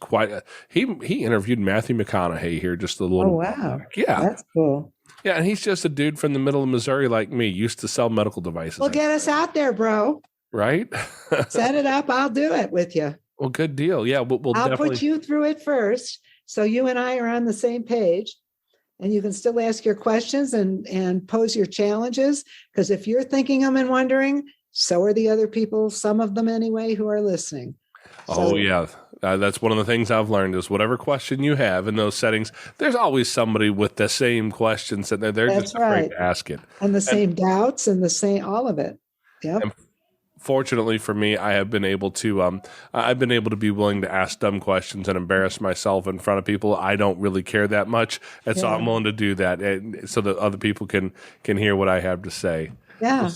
he interviewed Matthew McConaughey here just a little. Oh, wow. Yeah. That's cool. Yeah, and he's just a dude from the middle of Missouri like me, used to sell medical devices. Well, get us out there, bro. Right? Set it up. I'll do it with you. Well, good deal. Yeah, we'll I'll definitely put you through it first, so you and I are on the same page, and you can still ask your questions and pose your challenges. Because if you're thinking them and wondering, so are the other people, some of them anyway, who are listening. That's one of the things I've learned is whatever question you have in those settings, there's always somebody with the same questions that they're just afraid to ask it. And the same doubts and the same, all of it. Yep. And fortunately for me, I have been able to be willing to ask dumb questions and embarrass myself in front of people. I don't really care that much. And so I'm willing to do that so that other people can hear what I have to say. Yeah.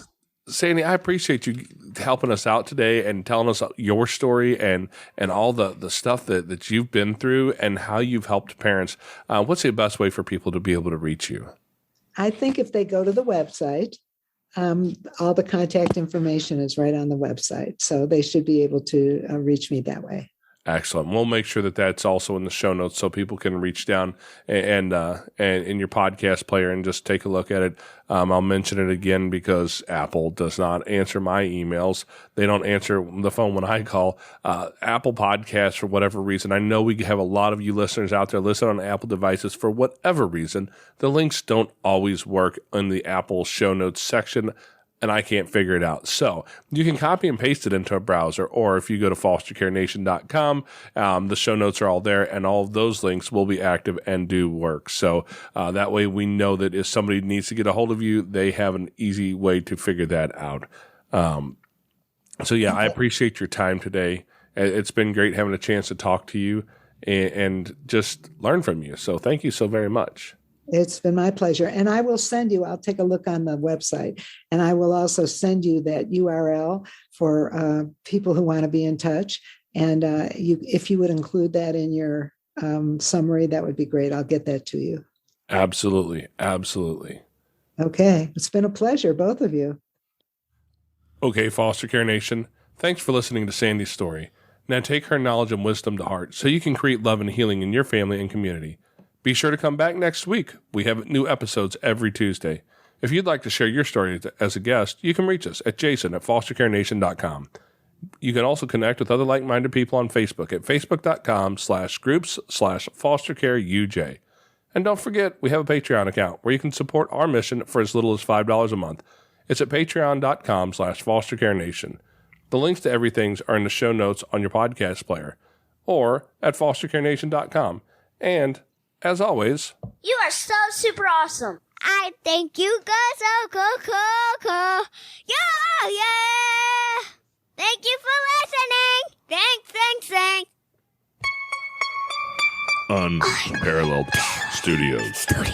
Sandi, I appreciate you helping us out today and telling us your story and all the stuff that you've been through and how you've helped parents. What's the best way for people to be able to reach you? I think if they go to the website, all the contact information is right on the website. So they should be able to reach me that way. Excellent. We'll make sure that that's also in the show notes so people can reach down and in your podcast player and just take a look at it. I'll mention it again because Apple does not answer my emails. They don't answer the phone when I call. Apple Podcasts, for whatever reason, I know we have a lot of you listeners out there listening on Apple devices. For whatever reason, the links don't always work in the Apple show notes section, and I can't figure it out. So you can copy and paste it into a browser, or if you go to fostercarenation.com, the show notes are all there, and all of those links will be active and do work. So that way we know that if somebody needs to get a hold of you, they have an easy way to figure that out. I appreciate your time today. It's been great having a chance to talk to you and just learn from you. So thank you so very much. It's been my pleasure. And I will send you, I'll take a look on the website, and I will also send you that URL for people who want to be in touch. And if you would include that in your summary, that would be great. I'll get that to you. Absolutely. Absolutely. Okay. It's been a pleasure, both of you. Okay, Foster Care Nation, thanks for listening to Sandi's story. Now take her knowledge and wisdom to heart so you can create love and healing in your family and community. Be sure to come back next week. We have new episodes every Tuesday. If you'd like to share your story as a guest, you can reach us at jason@fostercarenation.com. You can also connect with other like-minded people on Facebook at facebook.com/groups/fostercareuj. And don't forget, we have a Patreon account where you can support our mission for as little as $5 a month. It's at patreon.com/fostercarenation. The links to everything are in the show notes on your podcast player or at fostercarenation.com. And, as always, You are so super awesome. I think you go so cool. Yeah. Thank you for listening. Thanks. Unparalleled Studios. Studio.